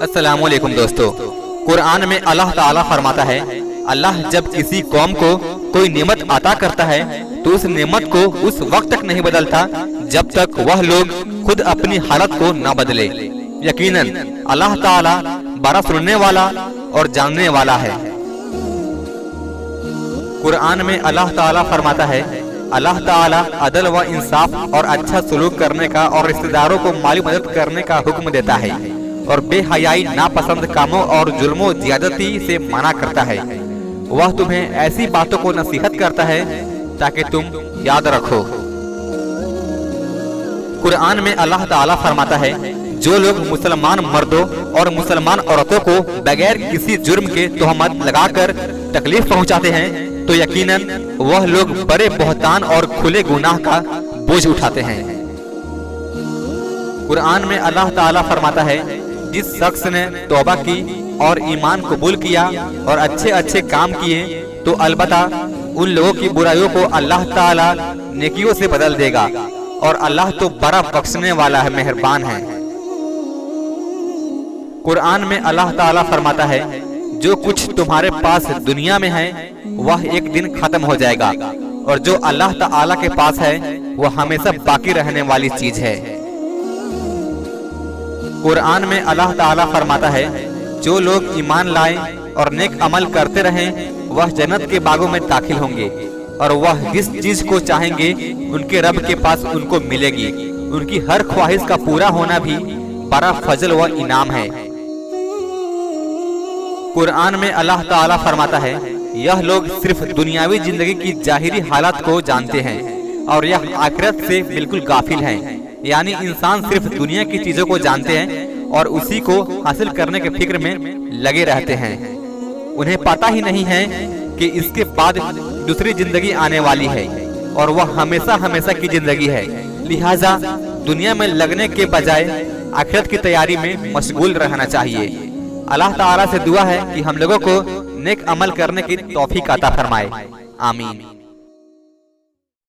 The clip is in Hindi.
अस्सलामुअलैकुम दोस्तों, कुरान में अल्लाह ताला फरमाता है, अल्लाह जब किसी कौम को कोई नेमत अता करता है तो उस नेमत को उस वक्त तक नहीं बदलता जब तक वह लोग खुद अपनी हालत को न बदले। यकीनन अल्लाह ताला बड़ा सुनने वाला और जानने वाला है। कुरान में अल्लाह ताला फरमाता है, अल्लाह ताला अदल व इंसाफ और अच्छा सलूक करने का और रिश्तेदारों को माली मदद करने का हुक्म देता है और बेहयाई नापसंद कामों और जुल्मों ज्यादती से मना करता है। वह तुम्हें ऐसी बातों को नसीहत करता है ताकि तुम याद रखो। कुरान में अल्लाह ताला फरमाता है, जो लोग मुसलमान मर्दों और मुसलमान औरतों को बगैर किसी जुर्म के तोहमत लगाकर तकलीफ पहुंचाते हैं तो यकीनन वह लोग बड़े बहतान और खुले गुनाह का बोझ उठाते हैं। कुरान में अल्लाह ताला फरमाता है, जिस शख्स ने तौबा की और ईमान कबूल किया और अच्छे अच्छे काम किए तो अलबत्ता उन लोगों की बुराइयों को अल्लाह ताला नेकियों से बदल देगा और अल्लाह तो बड़ा बख्शने वाला है, मेहरबान है। कुरान में अल्लाह ताला फरमाता है, जो कुछ तुम्हारे पास दुनिया में है वह एक दिन खत्म हो जाएगा और जो अल्लाह ताला के पास है वह हमेशा बाकी रहने वाली चीज है। कुरान में अल्लाह ताला फरमाता है, जो लोग ईमान लाएं और नेक अमल करते रहें वह जन्नत के बागों में दाखिल होंगे और वह जिस चीज को चाहेंगे उनके रब के पास उनको मिलेगी। उनकी हर ख्वाहिश का पूरा होना भी बड़ा फजल व इनाम है। कुरान में अल्लाह ताला फरमाता है, यह लोग सिर्फ दुनियावी जिंदगी की जाहिरी हालात को जानते हैं और यह आखिरत से बिल्कुल गाफिल हैं। यानी इंसान सिर्फ दुनिया की चीजों को जानते हैं और उसी को हासिल करने के फिक्र में लगे रहते हैं। उन्हें पता ही नहीं है कि इसके बाद दूसरी जिंदगी आने वाली है और वह हमेशा हमेशा की जिंदगी है। लिहाजा दुनिया में लगने के बजाय आखिरत की तैयारी में मशगूल रहना चाहिए। अल्लाह ताला से दुआ है कि हम लोगों को नेक अमल करने की तौफीक अता फरमाए। आमीन।